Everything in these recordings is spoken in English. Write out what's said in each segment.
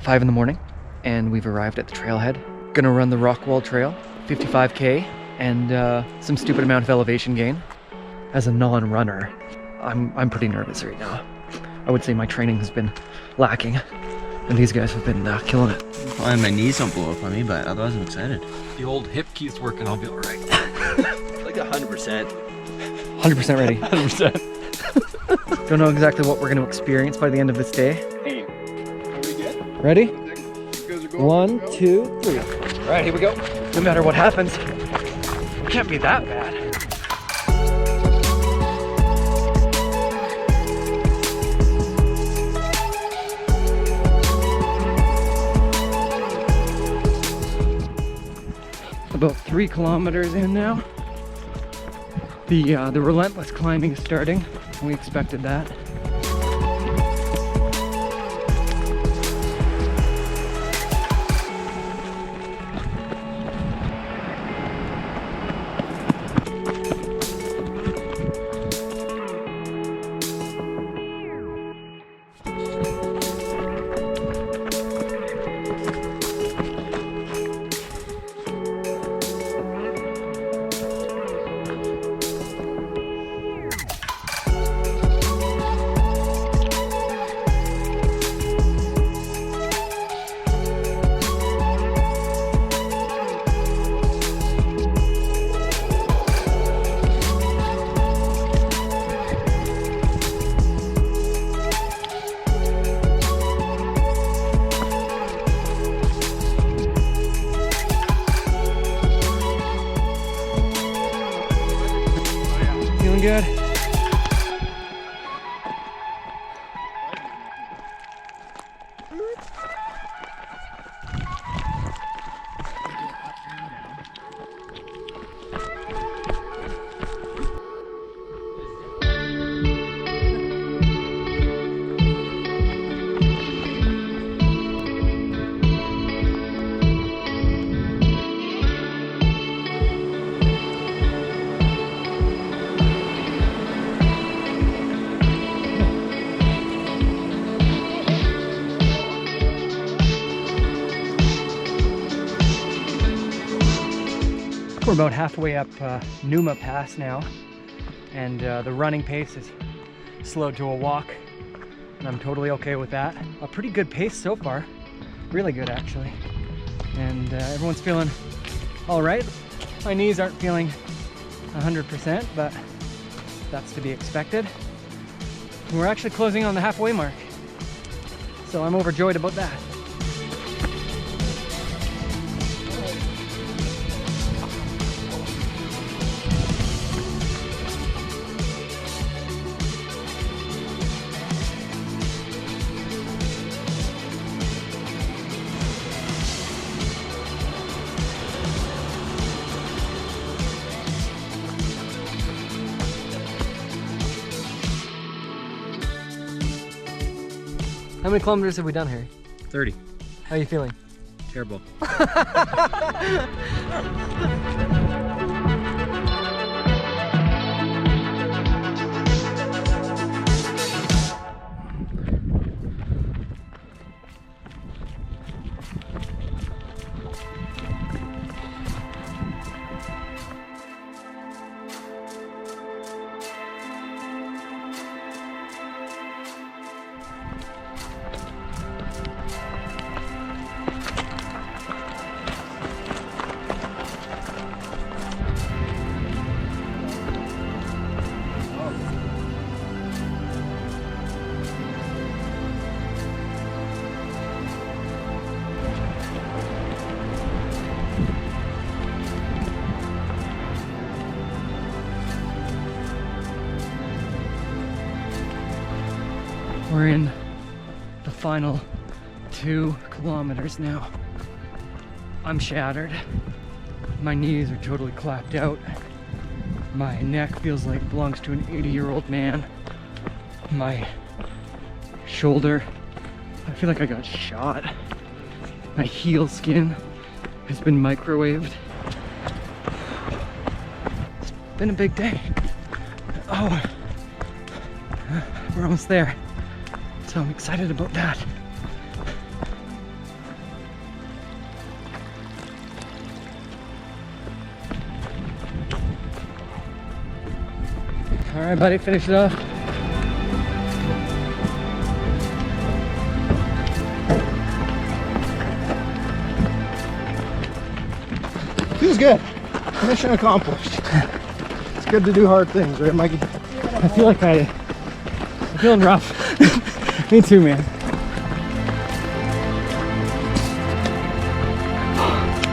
5 in the morning and we've arrived at the trailhead. Gonna run the Rockwall Trail, 55K, and some stupid amount of elevation gain. As a non-runner, I'm pretty nervous right now. I would say my training has been lacking, and these guys have been killing it. Fine, my knees don't blow up on me, but otherwise I'm excited. The old hip keeps working, I'll be all right. Like 100%. 100% ready. 100%. Don't know exactly what we're going to experience by the end of this day. Hey, are we good? Ready? You guys are going? 1, 2, 3. All right, here we go. No matter what happens, it can't be that bad. About 3 kilometers in now. The relentless climbing is starting. We expected that. Feeling good? We're about halfway up Numa Pass now, and the running pace is slowed to a walk, and I'm totally okay with that. A pretty good pace so far, really good actually, and everyone's feeling all right. My knees aren't feeling 100%, but that's to be expected. We're actually closing on the halfway mark, so I'm overjoyed about that. How many kilometers have we done, Harry? 30. How are you feeling? Terrible. We're in the final 2 kilometers now. I'm shattered. My knees are totally clapped out. My neck feels like it belongs to an 80-year-old man. My shoulder, I feel like I got shot. My heel skin has been microwaved. It's been a big day. Oh, we're almost there. So I'm excited about that. All right, buddy, finish it off. Feels good. Mission accomplished. It's good to do hard things, right, Mikey? I feel like I'm feeling rough. Me too, man.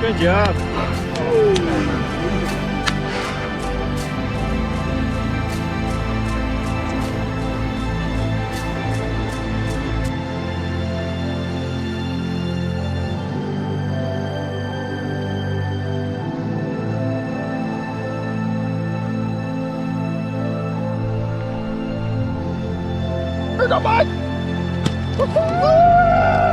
Good job. Here we go, bud. Woo-hoo!